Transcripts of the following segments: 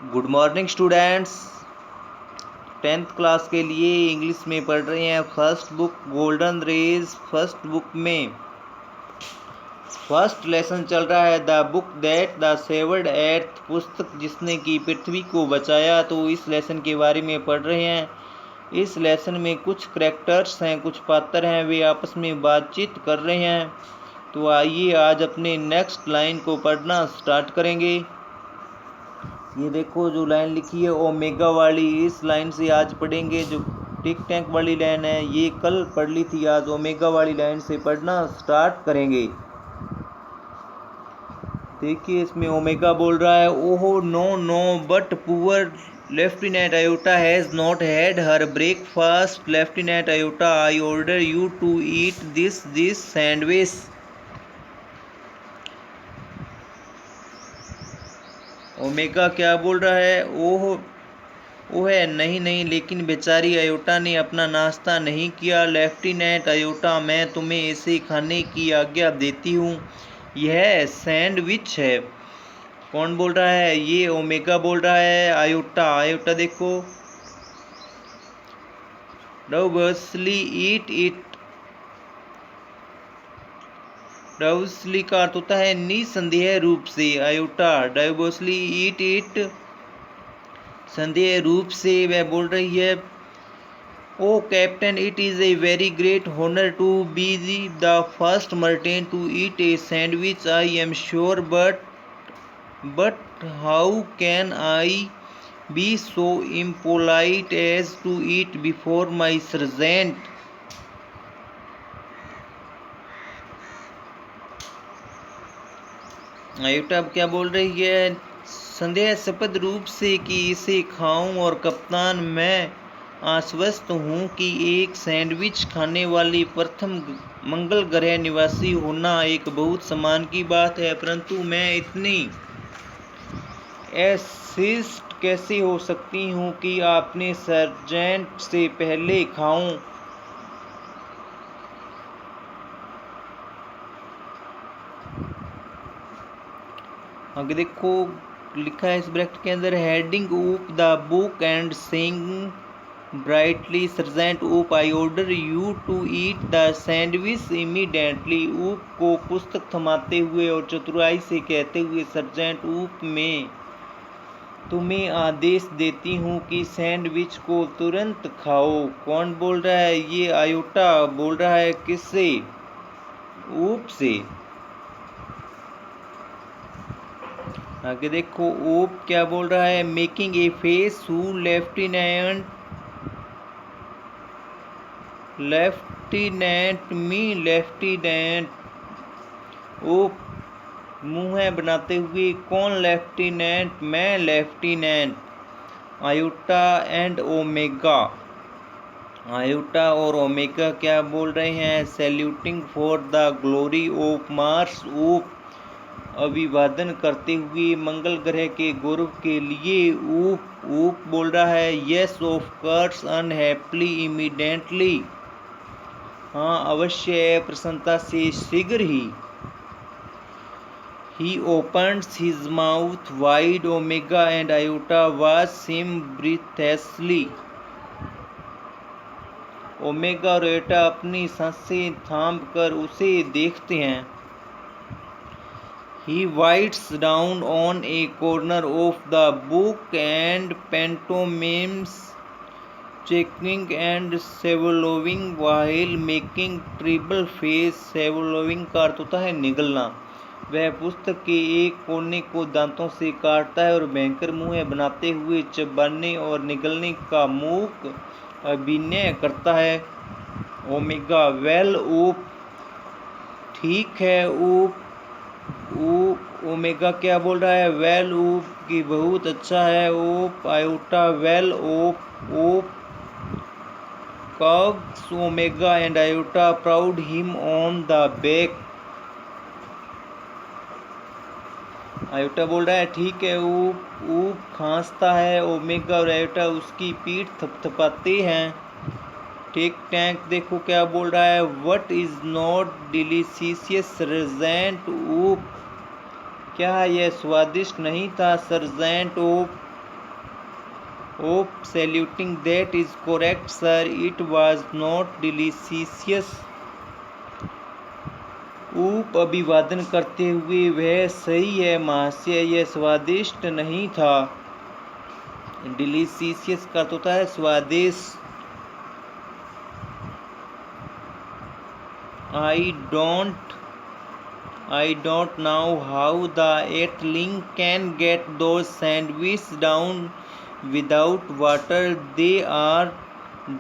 Good morning students. 10th class के लिए English में पढ़ रहे हैं first book golden rays. First book में फर्स्ट लेसन चल रहा है the book that the saved earth, पुस्तक जिसने की पृथ्वी को बचाया। तो इस लेसन के बारे में पढ़ रहे हैं। इस लेसन में कुछ करैक्टर्स हैं, कुछ पात्र हैं, वे आपस में बातचीत कर रहे हैं। तो आइए आज अपने नेक्स्ट लाइन को पढ़ना स्टार्ट करेंगे। ये देखो जो लाइन लिखी है ओमेगा वाली, इस लाइन से आज पढ़ेंगे। जो टिक टैंक वाली लाइन है ये कल पढ़ ली थी, आज ओमेगा वाली लाइन से पढ़ना स्टार्ट करेंगे। देखिए इसमें ओमेगा बोल रहा है, ओहो no no but poor lieutenant Iota has not had her breakfast. Lieutenant Iota, I order you to eat this sandwich. Omega क्या बोल रहा है, ओह नहीं नहीं, लेकिन बेचारी आयोटा ने अपना नाश्ता नहीं किया। लेफ्टिनेंट आयोटा, मैं तुम्हें इसे खाने की आज्ञा देती हूँ। यह सैंडविच है। कौन बोल रहा है, ये ओमेगा बोल रहा है। आयोटा, आयोटा देखो, डबसली ईट इट। डबसली का अर्थ होता है निसंदेह रूप से। आयोटा डबसली ईट इट, संदेह रूप से वह बोल रही है। O captain, it is a very great honor to be the first Martian to eat a sandwich, I am sure, but how can I be so impolite as to eat before my sergeant. Iota क्या बोल रही है, संदेहास्पद रूप से कि इसे खाऊं, और कप्तान मैं आश्वस्त हूँ कि एक सैंडविच खाने वाली प्रथम मंगल ग्रह निवासी होना एक बहुत सम्मान की बात है, परंतु मैं इतनी एसिस्ट कैसे हो सकती हूँ कि आपने सर्जेंट से पहले खाऊं। आगे देखो लिखा है इस ब्रैकेट के अंदर, heading up the book and saying brightly, sergeant Oop, I order you to eat the sandwich immediately. Oop को पुस्तक थमाते हुए और चतुराई से कहते हुए, सर्जेंट ऊप, मैं तुम्हें आदेश देती हूँ कि सैंडविच को तुरंत खाओ। कौन बोल रहा है, ये आयोटा बोल रहा है। किससे, ऊप से। आगे देखो ओप क्या बोल रहा है, making a face who lieutenant Oop मुंह बनाते हुए, कौन लेफ्टिनेंट, मैं lieutenant. Iota and Omega, Iota और ओमेगा क्या बोल रहे हैं, saluting for the glory of Mars. Oop अभिवादन करते हुए मंगल ग्रह के गौरव के लिए। ऊप बोल रहा है, yes of course, unhappily, immediately, हाँ अवश्य, प्रसन्नता से, शीघ्र ही। He opens his mouth wide, Omega and Iota watch him breathlessly. Omega और आयोटा अपनी सांसें थाम कर उसे देखते हैं। He writes down on a corner of the book and pantomimes checking and swallowing while making treble face। swallowing का अर्थ होता है निगलना। वह पुस्तक के एक कोने को दांतों से काटता है और भयंकर मुंह बनाते हुए चबाने और निगलने का मूक अभिनय करता है। ओमेगा, वेल ऊप, ठीक है ऊप। ओमेगा क्या बोल रहा है, वेल ऊप की बहुत अच्छा है ऊप। आयोटा, वेल ऊप COGS omega and iota proud him on the back. Iota बोल रहा है ठीक है ऊप खांसता है। ओमेगा और आयोटा उसकी पीठ थपथपाते हैं। टिक टैंक देखो क्या बोल रहा है, what is not delicious sergeant ऊप, क्या यह स्वादिष्ट नहीं था सर्जेंट ऊप। Oop, saluting, that is correct, sir. It was not delicious. ऊप, अभिवादन करते हुए, वह सही है महाशय, यह स्वादिष्ट नहीं था। डिलीशियस का तो होता है स्वादिष्ट। I don't know how the earthling can get those sandwiches down without water. They are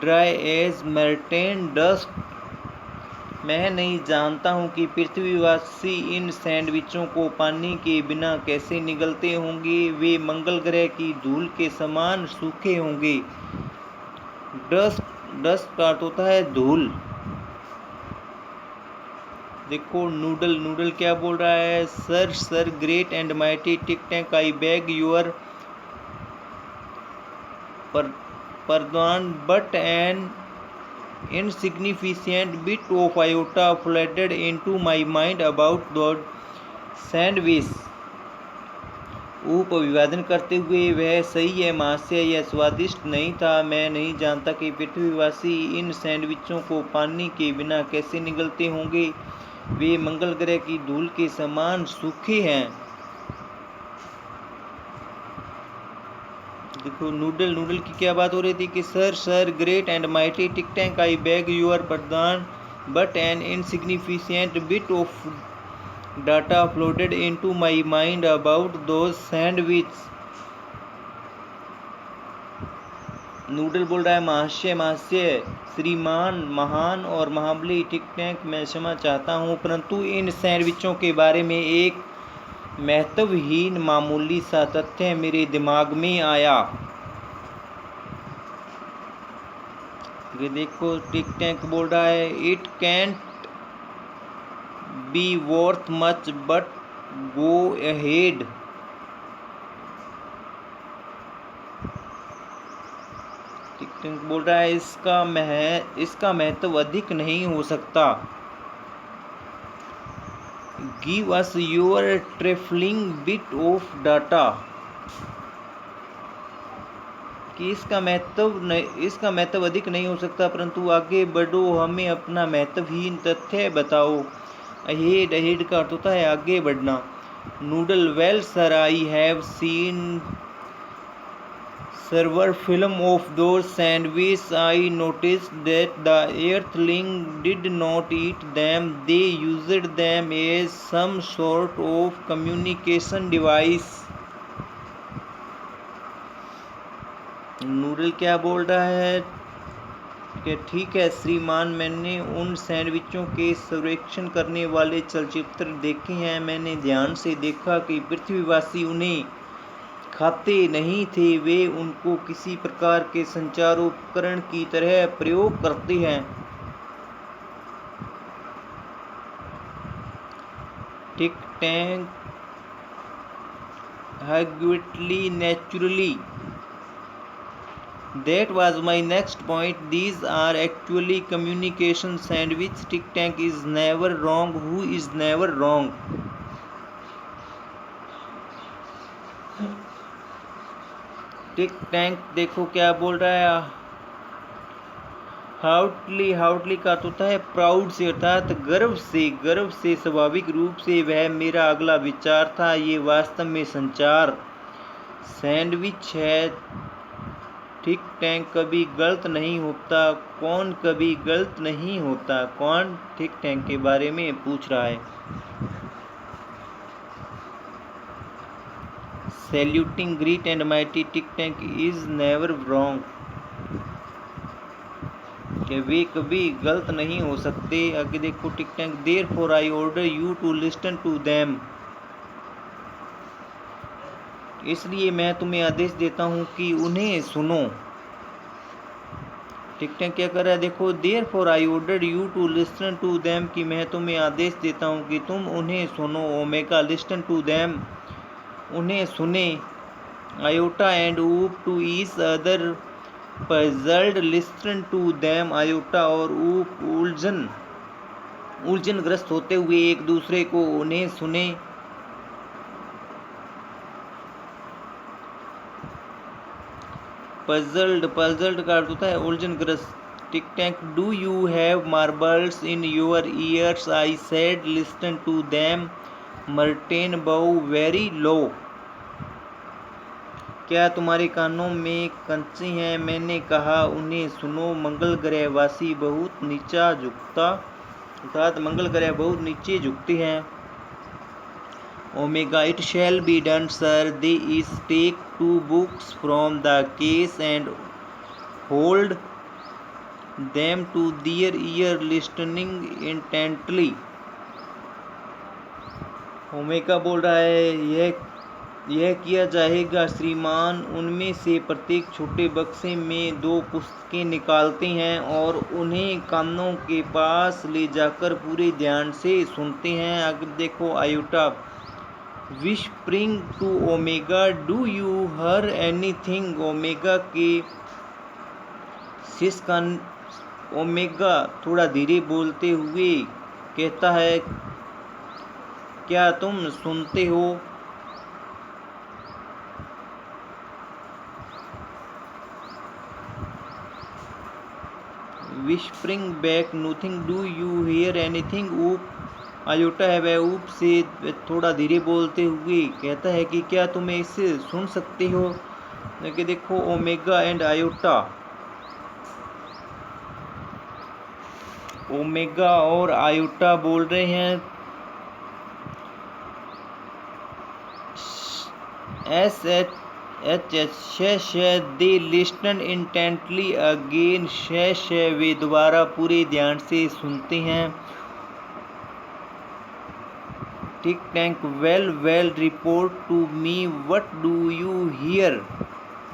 dry as molten dust. मैं नहीं जानता हूँ कि पृथ्वीवासी इन सैंडविचों को पानी के बिना कैसे निगलते होंगे। वे मंगल ग्रह की धूल के समान सूखे होंगे। डस्ट का अर्थ होता है धूल। देखो नूडल क्या बोल रहा है, sir great and mighty Tik Tank, I bag your pardon, but an insignificant bit of iota flooded into my mind about the sandwich. ऊप, अभिवादन करते हुए, वह सही है महाशय, यह स्वादिष्ट नहीं था। मैं नहीं जानता कि पृथ्वीवासी इन सैंडविचों को पानी के बिना कैसे निगलते होंगे। वे मंगल ग्रह की धूल के समान सूखे हैं। देखो नूडल की क्या बात हो रही थी कि sir great and mighty Tik Tank, I beg your pardon, but an insignificant bit of data floated into my mind about those sandwiches. Noodle बोल रहा है महाशय, श्रीमान, महान और महाबली टिक टैंक, मैं क्षमा चाहता हूँ, परंतु इन सैंडविचों के बारे में एक महत्वहीन मामूली सा तथ्य मेरे दिमाग में आया। ये देखो टिक टैंक बोल रहा है, it cantt B worth much but go ahead. Tick Tank बोल रहा है इसका महत्व अधिक नहीं हो सकता। Give us your trifling bit of data, कि इसका महत्व अधिक नहीं हो सकता, परंतु आगे बढ़ो, हमें अपना महत्वहीन तथ्य बताओ। अहेड का अर्थ होता है आगे बढ़ना। Noodle, well sir, I have seen several film of those sandwiches. I noticed that the earthling did not eat them. They used them as some sort of communication device. Noodle क्या बोल रहा है कि ठीक है श्रीमान, मैंने उन सैंडविचों के सर्वेक्षण करने वाले चलचित्र देखे हैं। मैंने ध्यान से देखा कि पृथ्वीवासी उन्हें खाते नहीं थे, वे उनको किसी प्रकार के संचार उपकरण की तरह प्रयोग करते हैं। Tik Tank haughtily naturally, that was my next point. These are actually communication sandwich. Tic Tac is never wrong. Who is never wrong? Tick tank देखो क्या बोल रहा है, हाउटली का तो होता है प्राउड से, अर्थात गर्व से। स्वाभाविक रूप से वह मेरा अगला विचार था। ये वास्तव में संचार सैंडविच है। टिक टैंक कभी गलत नहीं होता। कौन कभी गलत नहीं होता? कौन टिक टैंक के बारे में पूछ रहा है। Saluting great and mighty Tic Tac is never wrong. कि वे कभी गलत नहीं हो सकते। आगे देखो टिक tank, therefore I order you to listen to them. इसलिए मैं तुम्हें आदेश देता हूँ कि उन्हें सुनो। टिक टैंक क्या कर रहा है देखो, therefore I order you to listen to them, कि मैं तुम्हें आदेश देता हूँ कि तुम उन्हें सुनो। ओमेगा, listen to them, उन्हें सुने। Iota and Oop, to each other puzzled, listen to them. Iota और ऊप उलझन ग्रस्त होते हुए एक दूसरे को उन्हें सुने। पजल्ड, पजल्ड का अर्थ होता है उलझन ग्रस्त। Tik Tank, do you have marbles in your ears? I said listen to them. Martian bow very लो। क्या तुम्हारे कानों में कंचे हैं? मैंने कहा उन्हें सुनो। मंगल ग्रह वासी बहुत नीचा झुकता, अर्थात मंगल ग्रह बहुत नीचे झुकते हैं। Omega, it shall be done sir. They is take 2 books from the case and hold them to their ear listening intently. Omega बोल रहा है यह किया जाएगा श्रीमान। उनमें से प्रत्येक छोटे बक्से में 2 पुस्तकें निकालते हैं और उन्हें कानों के पास ले जाकर पूरे ध्यान से सुनते हैं। आगे देखो Iota, whispering to Omega, do you hear anything? Omega के शीश कान ओमेगा थोड़ा धीरे बोलते हुए कहता है, क्या तुम सुनते हो? Whispering back, nothing. Do you hear anything? ऊप आयोटा है वह ऊप से थोड़ा धीरे बोलते हुए कहता है कि क्या तुम इसे सुन सकते हो? कि देखो ओमेगा एंड आयोटा, ओमेगा और आयोटा बोल रहे हैं एस एच दे लिस्टन इंटेंटली अगेन। वे दोबारा पूरे ध्यान से सुनते हैं। Tik Tank, well report to me what do you hear?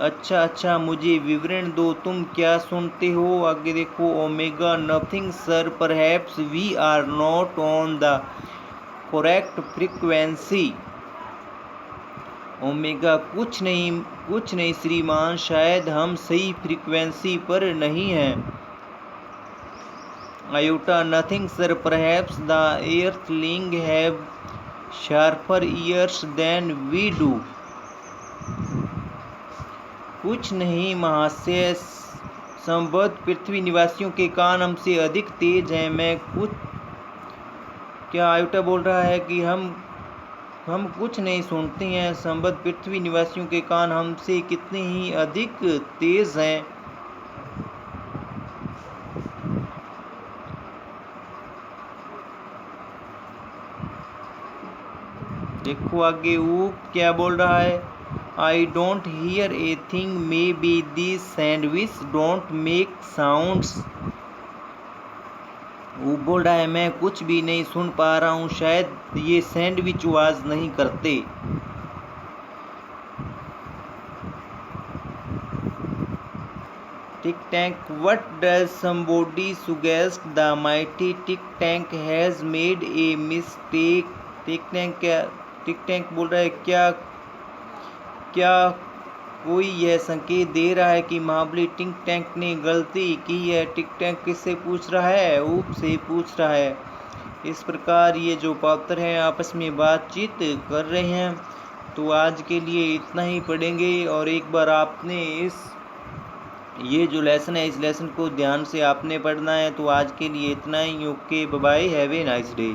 अच्छा मुझे विवरण दो, तुम क्या सुनते हो? आगे देखो Omega, nothing sir, perhaps we are not on the correct frequency. Omega, कुछ नहीं श्रीमान, शायद हम सही फ्रीक्वेंसी पर नहीं हैं। Iota, nothing sir, perhaps the earthling have sharper ears than we do. कुछ नहीं महाशय, संबद्ध पृथ्वी निवासियों के कान हमसे अधिक तेज हैं। क्या आयोटा बोल रहा है कि हम कुछ नहीं सुनते हैं। संबद्ध पृथ्वी निवासियों के कान हमसे कितने ही अधिक तेज हैं। देखो आगे ऊप क्या बोल रहा है, I don't hear a thing, may be this sandwich don't make sounds. वो बोल रहा है मैं कुछ भी नहीं सुन पा रहा हूँ, शायद ये सैंडविच आवाज नहीं करते। Tik Tank, what does somebody suggest? The mighty Tik Tank has made a mistake. Tik Tank बोल रहा है क्या कोई यह संकेत दे रहा है कि महाबली टिक टैंक ने गलती की है? टिक टैंक किससे पूछ रहा है? ऊप से पूछ रहा है। इस प्रकार ये जो पात्र हैं आपस में बातचीत कर रहे हैं। तो आज के लिए इतना ही पढ़ेंगे, और एक बार आपने ये जो लेसन है इस लेसन को ध्यान से आपने पढ़ना है। तो आज के लिए इतना ही। Okay, bye bye, have a nice day.